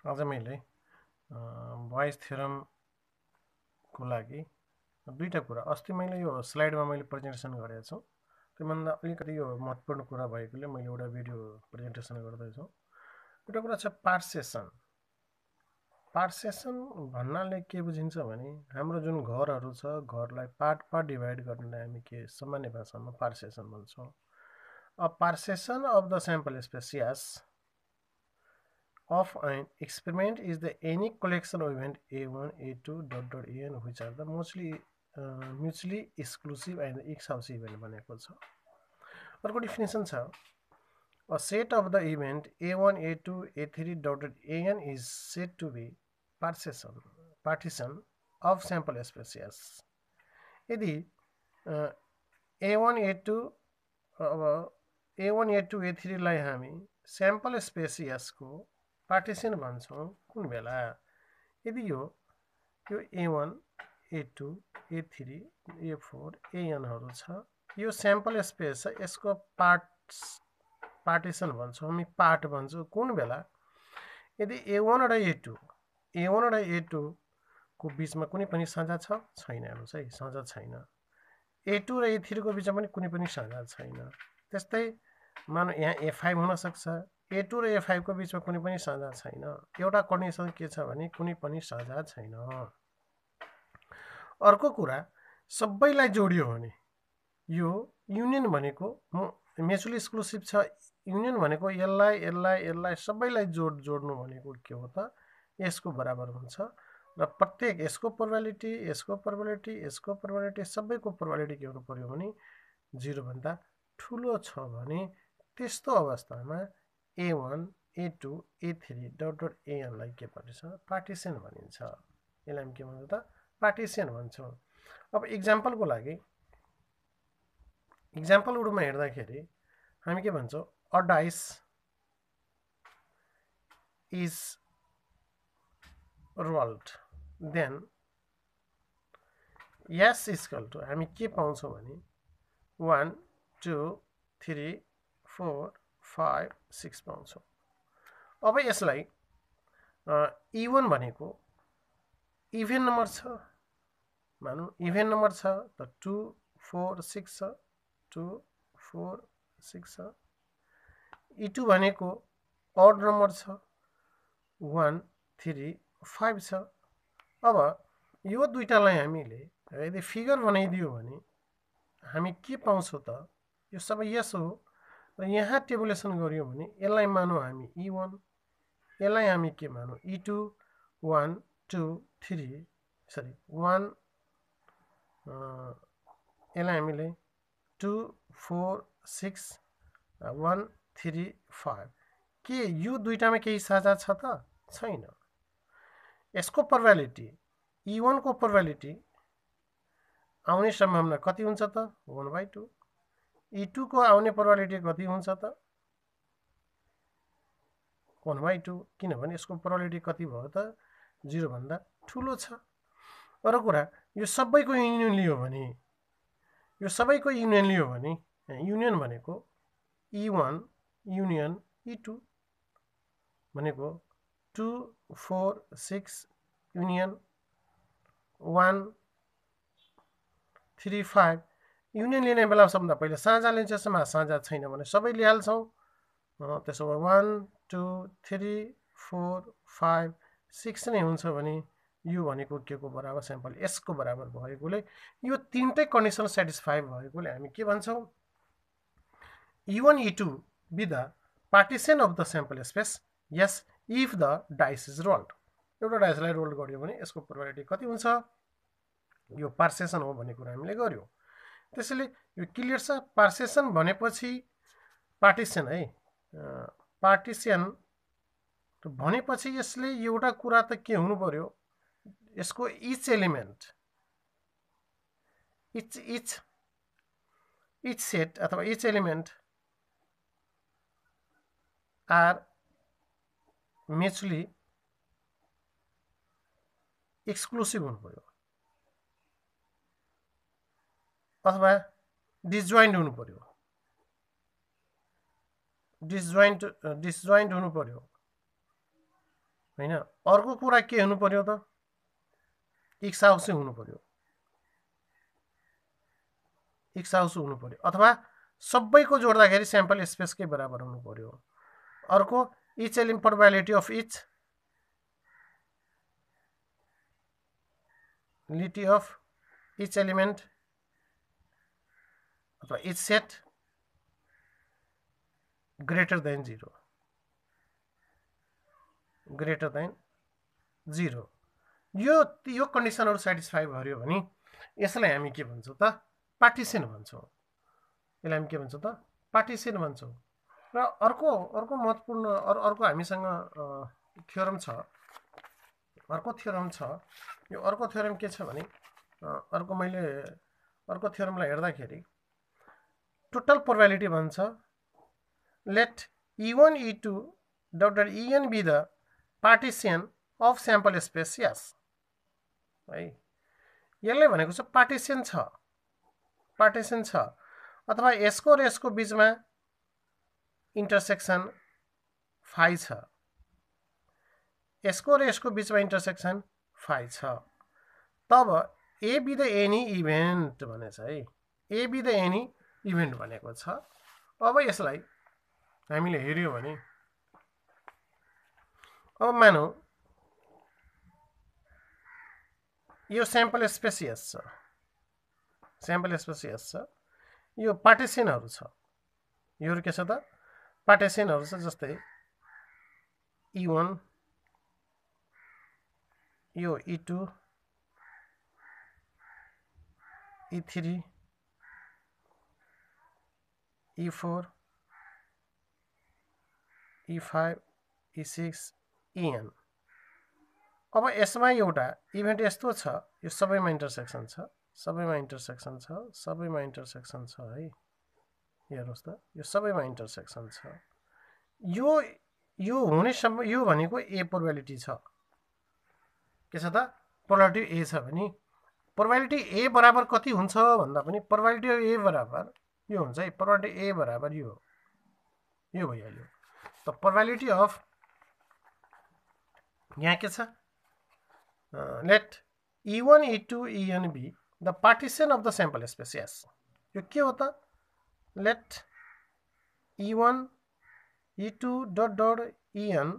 आज मैले boys theorem को लागि दुईटा कुरा अस्ति मैले यो स्लाइडमा मैले प्रेजेन्टेसन गरेको छु त्योभन्दा अलिकति यो महत्त्वपूर्ण कुरा भएकोले मैले एउटा भिडियो प्रेजेन्टेसन गर्दैछु एउटा कुरा छ पार्सेसन भन्नाले के बुझिन्छ भने हाम्रो जुन घरहरू छ घरलाई पार्ट डिभाइड गर्नलाई हामी के सामान्य भाषामा पार्सेसन भन्छौँ a partition of the sample spaces of an experiment is the any collection of event a1 a2 an which are the mostly mutually exclusive and exclusive event भनेको छ अर्को डेफिनेसन छ a set of the event a1 a2 a3 an is said to be partition of sample species यदि a1 a2 a1 a2 a3 लाई हामी sample species को partition भन्छौँ कुन बेला यदि यो a1 a2 a3 a4 anहरु छ यो स्याम्पल स्पेस छ यसको पार्टिसन भन्छौँ हामी पार्ट भन्छौँ कुन बेला यदि a1 र a2 को बीचमा कुनै पनि साझा छ छैन हेर्नुस् है साझा छैन a2 र a3 को बीचमा पनि कुनै पनि साझा छैन त्यस्तै मानौ यहाँ a5 हुन सक्छ a2 र a5 को बीचमा कुनै पनि साझा छैन एउटा कन्डिसन के छ भने कुनै पनि साझा छैन अर्को कुरा सबैलाई जोडियो भने यो युनियन भनेको म्युचुअली एक्सक्लुसिभ छ युनियन भनेको यसलाई सबैलाई जोड्नु भनेको के हो त यसको बराबर हुन्छ र प्रत्येक यसको प्रोबेबिलिटी सबैको प्रोबेबिलिटी के हुनु पर्यो भने 0 भन्दा ठूलो छ भने त्यस्तो अवस्थामा a1 a2 a3 an लाई के भनिन्छ पार्टिसन भनिन्छ यसलाई हामी के भन्छौं त पार्टिसन भन्छौं अब एक्जाम्पलको लागि एक्जाम्पल रुपमा हेर्दाखेरि हामी के भन्छौं a dice is rolled then yes is equal to हामी के पाउँछौं भने 1 2 3 4 5 6 पाउँछौं अब यसलाई इभन भनेको इभन नम्बर छ मानौ इभन नम्बर छ त 2 4 6 छ 2 4 6 छ e2 भनेको ऑड नम्बर छ 1 3 5 छ अब यो दुईटालाई हामीले यदि फिगर बनाइदियो भने हामी के पाउँछौं त यो सबै यस हो र यहाँ टेबुलेसन गरियो भने यसलाई मानौ हामी e1 यसलाई हामी के मानौ e2 1 2 3 सरी 1 यसलाई हामीले 2 4 6 1 3 5 के यो दुईटामा केही साझा छ त छैन यसको प्रोबेबिलिटी e1 को प्रोबेबिलिटी आउने सम्भावना कति हुन्छ त 1/2 e2 को आउने प्रोबेबिलिटी कति हुन्छ त 1/2 किनभने यसको प्रोबेबिलिटी कति भयो त 0 भन्दा ठूलो छ अरु कुरा यो सबैको युनियन लियो भने युनियन भनेको e1 युनियन e2 भनेको 2 4 6 युनियन 1 3 5 युनियन लिने बेला सबभन्दा पहिले साझा लिन्छ यसमा साझा छैन भने सबै लिहाल्छौं त्यसो भए 1 2 3 4 5 6 नै हुन्छ भने यो भनेको के को बराबर स्याम्पल s को बराबर भएकोले यो तीनटै कन्डिसन स्याटिस्फाई भएकोले हामी के भन्छौं e1 e2 be the partition of the sample space yes if the dice is rolled एउटा डाइसलाई रोल गर्यो भने यसको प्रोबेबिलिटी कति हुन्छ यो पार्सेसन हो भन्ने कुरा हामीले गर्यो त्यसैले यो क्लियर छ पार्सेसन भनेपछि पार्टिसन है पार्टिसन भनेपछि यसले एउटा कुरा त के हुनु पर्यो यसको इच एलिमेन्ट इच सेट अथवा each element are mutually exclusive हुनु पर्यो अथवा डिसजोइन्ट हुनु पर्यो डिसजोइन्ट हुनु पर्यो हैन अर्को कुरा के हुनु पर्यो त एक्सहाउस हुनु पर्यो एक्सहाउस हुनु पर्यो अथवा सबैको जोड्दाखेरि स्याम्पल स्पेसकै बराबर हुनु पर्यो अर्को each element probability of each लिटी अफ इच एलिमेन्ट अथवा each set greater than 0 greater than 0 यो कन्डिसनहरु सेटिस्फाई गर्यो भने यसलाई हामी के भन्छौं त पार्टिसन भन्छौं यसलाई हामी के भन्छौं त पार्टिसन भन्छौं र अर्को महत्त्वपूर्ण अर्को हामीसँग थ्योरम छ यो अर्को थ्योरम के छ भने अर्को थ्योरमलाई हेर्दाखेरि टोटल प्रोबेबिलिटी भन्छ let E1 E2 dot En be the partition of sample space yes है यसले भनेको छ पार्टिसन छ अथवा यसको र यसको बीचमा इन्टरसेक्सन फाइ छ यसको र यसको बीचमा इन्टरसेक्सन फाइ छ तब A B the any event भनेछ है A B the any event भनेको छ अब यसलाई हामीले हेर्यो भने अब मानौ यो स्याम्पल स्पेस यस छ यो पार्टिसनहरु छ योहरु के छ त पार्टिसनहरु छ जस्तै E1 यो E2 E3 E4 E5 E6 En अब यसमा एउटा इभेन्ट यस्तो छ यो सबैमा इन्टरसेक्सन छ है हेर्नुस् त यो सबैमा इन्टरसेक्सन छ यो हुने यो भनेको ए प्रोबेबिलिटी छ के छ त प्रोबेबिलिटी ए छ भने प्रोबेबिलिटी ए बराबर कति हुन्छ भन्दा पनि प्रोबेबिलिटी ए बराबर यो हुन्छ है प्रोबेबिलिटी ए बराबर यो भइहाल्यो त प्रोबेबिलिटी अफ यहाँ के छ let E1 E2 En be the partition of the sample space yes यो के हो त let E1 E2 dot En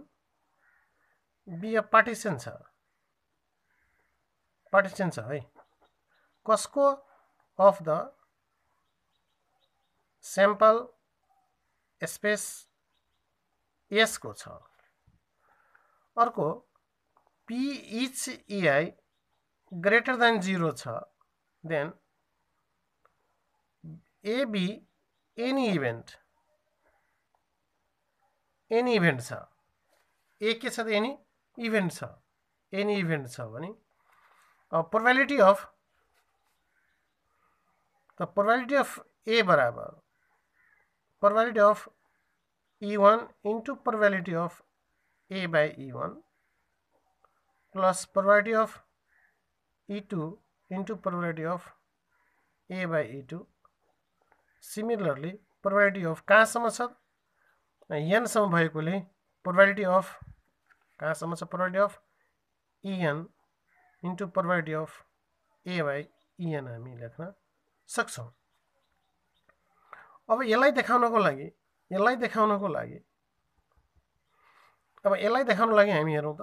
be a partition छ है कसको of the sample space S को छ अर्को P each EI greater than 0 छ then A B any event छ A के छ त any event छ भने प्रोबेबिलिटी अफ A बराबर probability of E1 into probability of A by E1 plus probability of E2 into probability of A by E2 similarly probability of कहाँसम्म छ n सम्म भएकोले probability of कहाँसम्म छ probability of En into probability of A by En हामी लेख्न सक्छौं अब यसलाई देखाउनको लागि हामी हेरौं त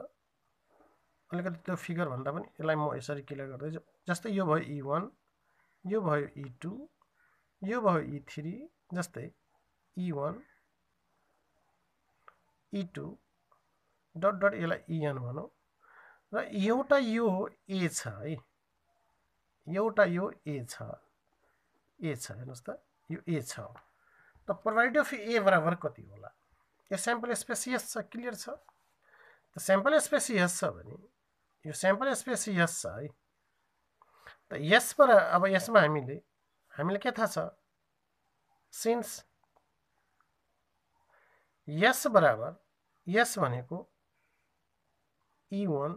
अलिकति त्यो फिगर भन्दा पनि यसलाई म यसरी क्लियर गर्दैछु जस्तै यो भयो E1 यो भयो E2 यो भयो E3 जस्तै E1 E2 डट यसलाई En भनौं र एउटा यो A छ है एउटा यो A छ हेर्नुस् त यो A छ त प्रोबेबिलिटी अफ A बराबर कति होला यो स्याम्पल स्पेस यस छ क्लियर छ त स्याम्पल स्पेस यस छ भने यो स्याम्पल स्पेस यस छ है त यस पर अब यसमा हामीले के थाहा छ सिन्स यस बराबर यस भनेको E1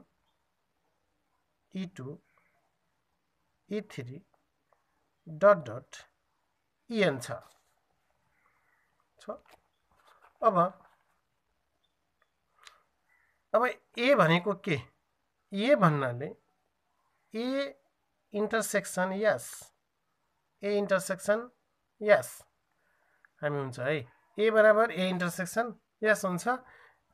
E2 E3 dot En छ अब अब ए भनेको के ए भन्नाले A intersection yes A intersection यस हामी हुन्छ है ए बराबर ए इन्टरसेक्सन यस हुन्छ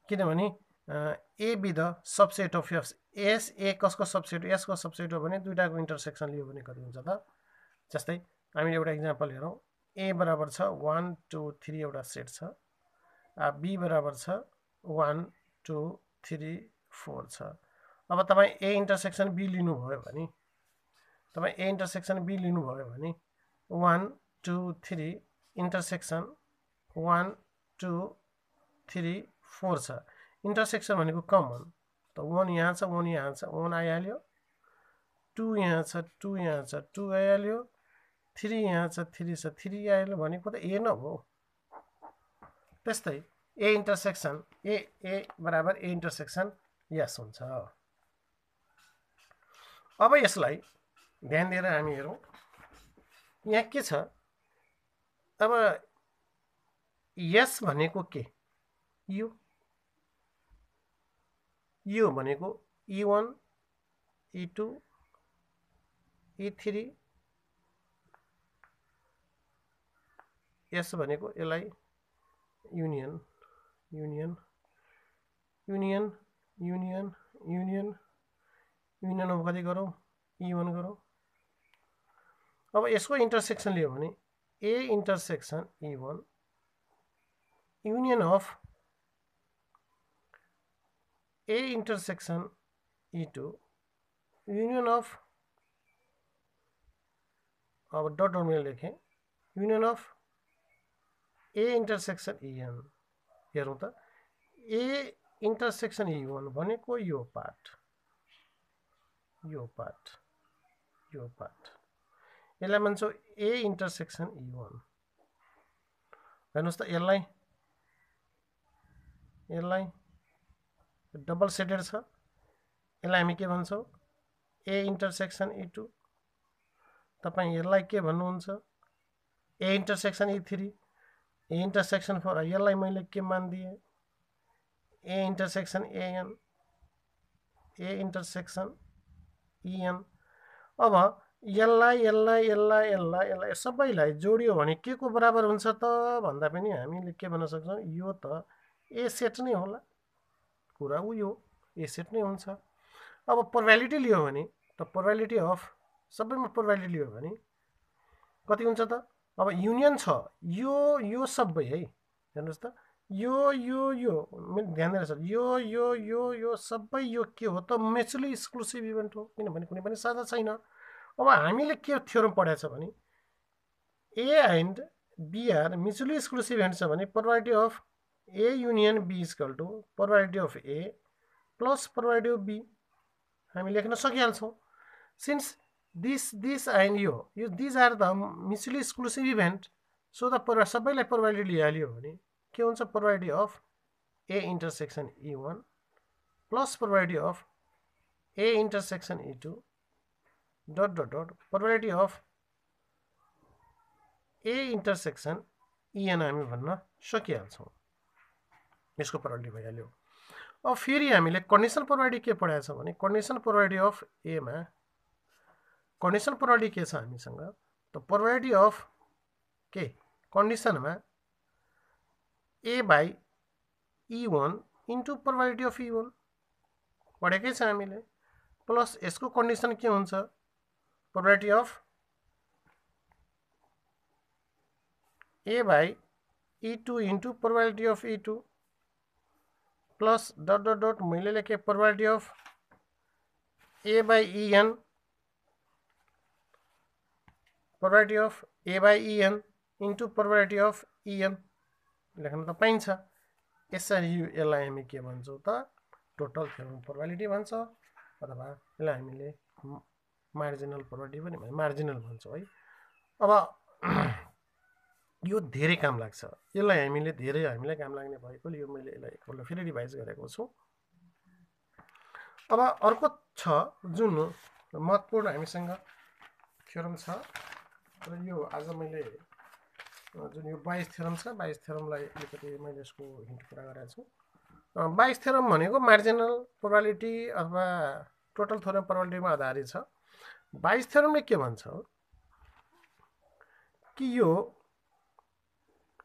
किनभने A B the subset of यस एस ए कसको सबसेट एस को सबसेट हो भने दुईटाको इन्टरसेक्सन लियो भने कति हुन्छ त जस्तै हामीले एउटा इक्जाम्पल हेरौँ ए बराबर छ 1 2 3 एउटा सेट छ बी बराबर छ 1 2 3 4 छ अब तपाईँ ए इन्टरसेक्सन बी लिनुभयो भने तपाईँ ए इन्टरसेक्सन बी लिनुभयो भने 1 2 3 इन्टरसेक्सन 1 2 3 4 छ इन्टरसेक्सन भनेको कमन त 1 यहाँ छ 1 यहाँ छ 1 आइहाल्यो 2 यहाँ छ 2 यहाँ छ 2 आइहाल्यो 3 यहाँ छ 3 छ 3 आइहाल्यो भनेको त ए न हो त्यस्तै ए इन्टरसेक्सन ए बराबर ए इन्टरसेक्सन यस हुन्छ अब यसलाई ध्यान दिएर हामी हेरौँ यहाँ के छ अब यस भनेको के यो भनेको E1 E2 E3 यस भनेको यसलाई union union union union union union अब कति गरौँ E1 गरौँ अब यसको इन्टरसेक्सन लियो भने A intersection E1 union of A intersection E2 union of अब डट डट में लेखें union of A intersection EN हेरौँ त A intersection E1 भनेको यो पार्ट यसलाई भन्छौँ A intersection E1 हेर्नुस् त यसलाई डबल सेटेड छ यसलाई हामी के भन्छौँ ए इन्टरसेक्सन E2 तपाईँ यसलाई के भन्नुहुन्छ A intersection E3 A intersection 4 यसलाई मैले के मान दिएँ A intersection AN A intersection EN अब यसलाई सबैलाई जोडियो भने के को बराबर हुन्छ त भन्दा पनि हामीले के भन्न सक्छौँ यो त ए सेट नै होला कुरा उयो ए सेट नै हुन्छ अब प्रोबेबिलिटी लियो भने त प्रोबेबिलिटी अफ सबैमा प्रोबेबिलिटी लियो भने कति हुन्छ त अब युनियन छ यो सबै है हेर्नुस् त यो ध्यान दिएर सर यो सबै यो के हो त म्युचुअली एक्सक्लुसिभ इभेन्ट हो किनभने कुनै पनि साझा छैन अब हामीले के थ्योरम पढाएको छ भने A and B are mutually exclusive event छ भने probability of A union B is equal to probability of A plus probability of B हामी लेख्न सकिहाल्छौँ since this and यो these are the mutually exclusive event so the सबैलाई probability लिइहाल्यो भने के हुन्छ probability of A intersection E1 plus probability of A intersection E2 dot probability of A intersection EN हामी भन्न सकिहाल्छौँ यसको प्रोबेबिलिटी भइहाल्यो अब फेरि हामीले कन्डिसन प्रोबेबिलिटी के पढाएको छ भने कन्डिसन प्रोबेबिलिटी अफ ए मा कन्डिसन प्रोबेबिलिटी के छ हामीसँग त प्रोबेबिलिटी अफ के कन्डिसनमा A by E1 into probability of E1 पढेकै छ हामीले प्लस यसको कन्डिसन के हुन्छ probability of A by E2 into probability of E2 plus dot मैले लेखेँ probability of A by EN probability of A by EN into probability of EN लेख्न त पाइन्छ यसरी यसलाई हामी के भन्छौँ त टोटल थ्योरम प्रोबेबिलिटी भन्छ अथवा यसलाई हामीले मार्जिनल प्रोबेबिलिटी पनि मार्जिनल भन्छौँ है अब यो धेरै काम लाग्छ यसलाई हामीलाई काम लाग्ने भएकोले यो मैले यसलाई एकपल्ट फेरि रिभाइज गरेको छु अब अर्को छ जुन महत्त्वपूर्ण हामीसँग थ्योरम छ र यो आज मैले जुन यो 22 थ्योरम छ 22 थ्योरमलाई अलिकति मैले यसको हिन्ट कुरा गरेको छु बाइस थ्योरम भनेको मार्जिनल प्रोबेबिलिटी अथवा टोटल थ्योरम प्रोबेबिलिटीमा आधारित छ। बाइस थ्योरमले के भन्छ कि यो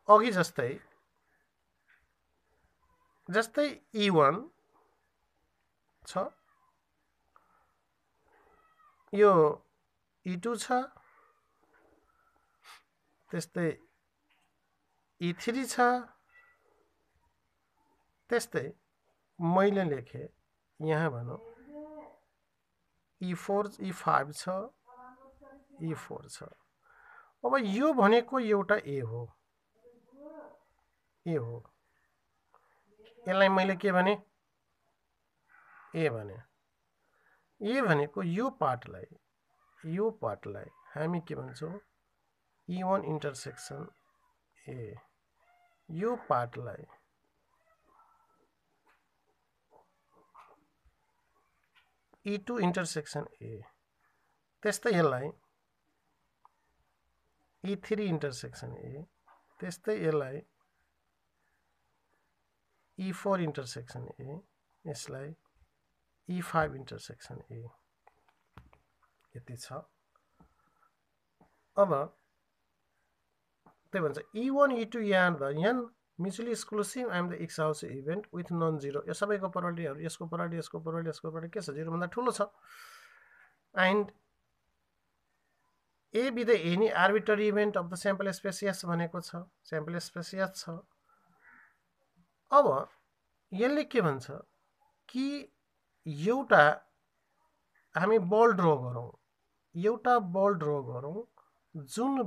अघि जस्तै E1 छ, यो E2 छ, त्यस्तै E3 छ, त्यस्तै मैले लेखे यहाँ भनौँ E4 E5 छ, E4 छ। अब यो भनेको एउटा ए हो, ए हो, यसलाई मैले के भने ए भने। ए भनेको यो पार्टलाई हामी के भन्छौँ E1 इन्टरसेक्सन ए, यो पार्टलाई E2 इन्टरसेक्सन ए, त्यस्तै यसलाई E3 इन्टरसेक्सन ए, त्यस्तै यसलाई E4 इन्टरसेक्सन ए, यसलाई E5 इन्टरसेक्सन ए, यति छ। अब त्यही भन्छ E1 E2 and the n mutually exclusive and the exclusive event with non-zero, यो सबैको प्रोबेबिलिटीहरु यसको प्रोबेबिलिटी यसको प्रोबेबिलिटी यसको प्रोबेबिलिटी के छ, 0 भन्दा ठुलो छ। and A be the any arbitrary event of the sample space yes भनेको छ, sample space yes छ। अब यसले के भन्छ कि एउटा हामी बल ड्र गरौँ, एउटा बल ड्र गरौँ, जुन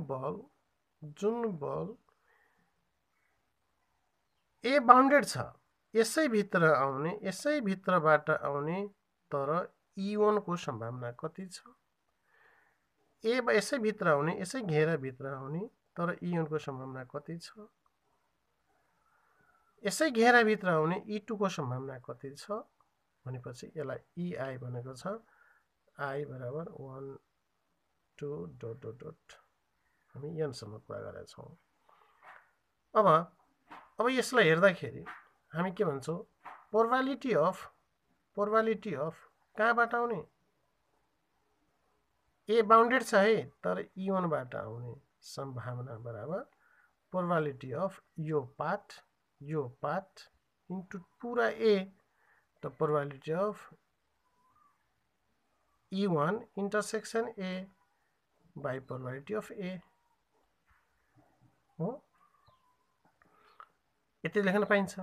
बल ए बाउन्डेड छ, यसै भित्र आउने, यसै भित्रबाट आउने, तर E1 को सम्भावना कति छ? ए यसै भित्र आउने, यसै घेरा भित्र आउने, तर E1 को सम्भावना कति छ? यसै घेरा भित्र आउने E2 को सम्भावना कति छ भनेपछि यसलाई EI भनेको छ, I बराबर 1 2 डट डट डट, हामी n सम्म कुरा गरेका छौं। अब यसलाई हेर्दाखेरि हामी के भन्छौं, प्रोबेबिलिटी अफ कहाँबाट आउने? ए बाउन्डेड छ है, तर E1 बाट आउने सम्भावना बराबर प्रोबेबिलिटी अफ यो पार्ट इन्टु पुरा ए, त probability of E1 intersection A by probability of A हो, यति लेख्न पाइन्छ।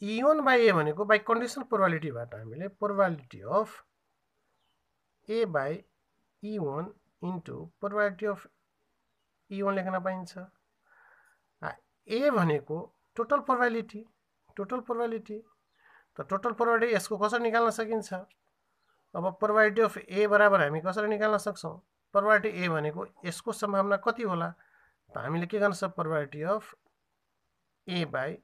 E1 बाई ए भनेको बाई कन्डिसनल प्रोबेबिलिटीबाट हामीले probability of A by E1 into probability of E1 लेख्न पाइन्छ। ए भनेको टोटल प्रोबेबिलिटी, त टोटल प्रोबेबिलिटी यसको कसरी निकाल्न सकिन्छ? अब प्रोबेबिलिटी अफ ए बराबर हामी कसरी निकाल्न सक्छौं? प्रोबेबिलिटी ए भनेको यसको सम्भावना कति होला? त हामीले के गर्न सक्छौं, probability of A by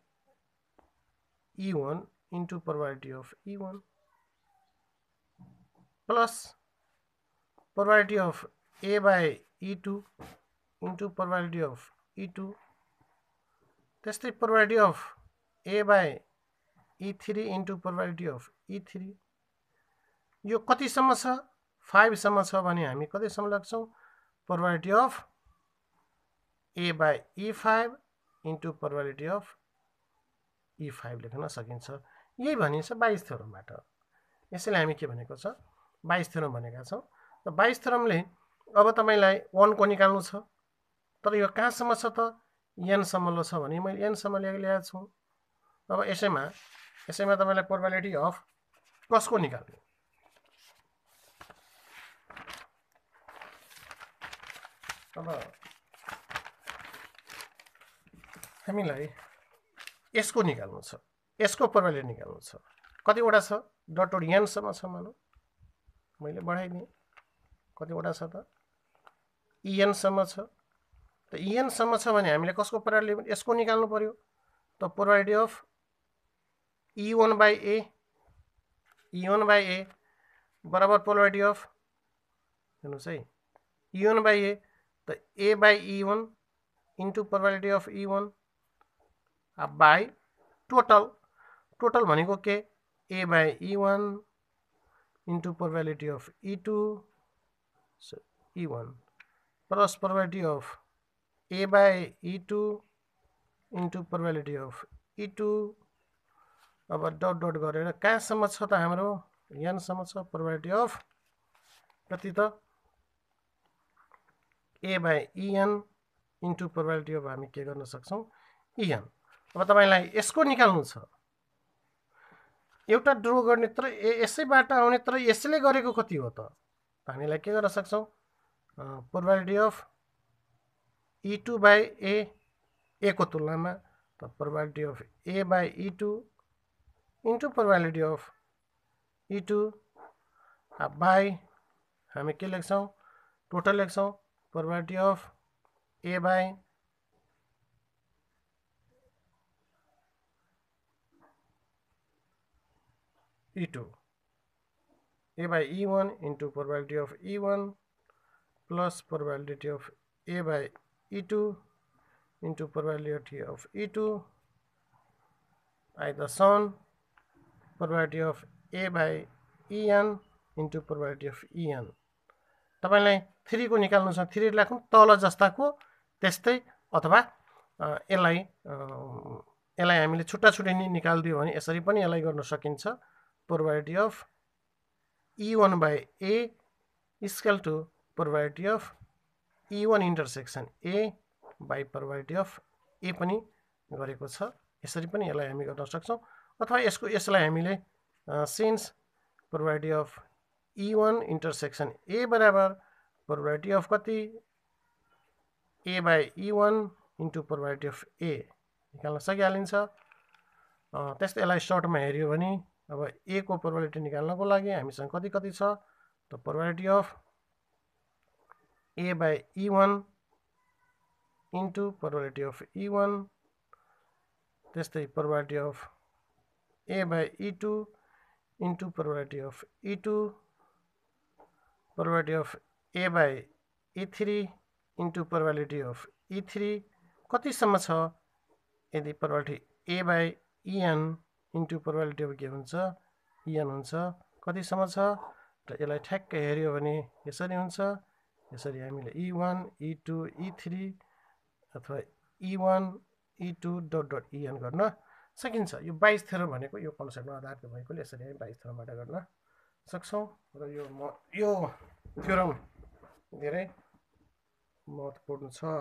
E1 into probability of E1 plus probability of A by E2 into probability of E2, त्यस्तै probability of A by E3 into probability of E3। यो कतिसम्म छ? 5 सम्म छ भने हामी कतिसम्म लाग्छौं? Probability of A by E5 into probability of E5 लेख्न सकिन्छ। यही भनिन्छ 22 थ्योरमबाट। यसैले हामी के भनेको छ, 22 थ्योरम भनेका छौं। र 22 थ्योरमले अब तपाईलाई 1 को निकाल्नु छ, तर यो कहाँसम्म छ त? n सम्म छ भने मैले n सम्म ल्याएको छु। अब यसैमा तपाईलाई प्रोबेबिलिटी अफ कसको निकाल्ने? अब हामीलाई यसको निकाल्नु छ, यसको प्रोबेबिलिटी निकाल्नु छ। कतिवटा छ? डट डट n सम्म छ, मानौ मैले बढाइदिएँ। कतिवटा छ त? En सम्म छ। त En सम्म छ भने हामीले कसको प्रोबेबिलिटी यसको निकाल्नु पर्यो। त प्रोबेबिलिटी अफ E1 बाई ए बराबर प्रोबेबिलिटी अफ, हेर्नुस् है, E1 बाई ए, त A by E1 into probability of E1 by total total भनेको के a by e1 into probability of e2 so e1 plus probability of a by e2 into probability of e2 अब dot dot गरेर कहाँसम्म छ त हाम्रो यहाँसम्म छ probability of कति त a by en into probability of हामी के गर्न सक्छौं en अब तपाईलाई यसको निकाल्नु छ एउटा ड्रो गर्ने तर यसैबाट आउने तर यसले गरेको कति हो त हामीलाई के गर्न सक्छौं probability of e2 by a को तुलनामा त probability of a by e2 into probability of e2 by हामी के लेख्छौं टोटल लेख्छौं probability of a by e2 a by e1 into probability of e1 plus probability of a by e2 into probability of e2 either son probability of a by en into probability of en तपाईलाई 3 को निकाल्नु छ 3 लेखौं तल जस्ताको त्यस्तै अथवा यसलाई हामीले छुट्टा छुट्टै निकाल्दियो भने यसरी पनि यसलाई गर्न सकिन्छ probability of e1 by a is equal to probability of e1 intersection a by probability of a पनि गरेको छ यसरी पनि यसलाई हामी गर्न सक्छौं अथवा यसलाई हामीले since probability of e1 intersection a बराबर probability of कति a by e1 into probability of a निकाल्न सकिहालिन्छ त्यस्तै यसलाई सर्टमा हेर्यो भने अब a को प्रोबेबिलिटी निकाल्नको लागि हामीसँग कति कति छ त probability of a by e1 into probability of e1 त्यस्तै probability of a by e2 into probability of e2 probability of a by e3 into probability of e3 कति सम्म छ यदि probability a by en into probability of के हुन्छ en हुन्छ कति सम्म छ र यसलाई ठ्याक्कै हेर्यो भने यसरी हुन्छ यसरी हामीले e1 e2 e3 अथवा e1 e2 dot dot en गर्न सकिन्छ यो 22 थ्योरम भनेको यो कन्सेप्टमा आधारित भएकोले यसरी हामी 22 थ्योरमबाट गर्न सक्छौं र यो थ्योरम धेरै महत्त्वपूर्ण छ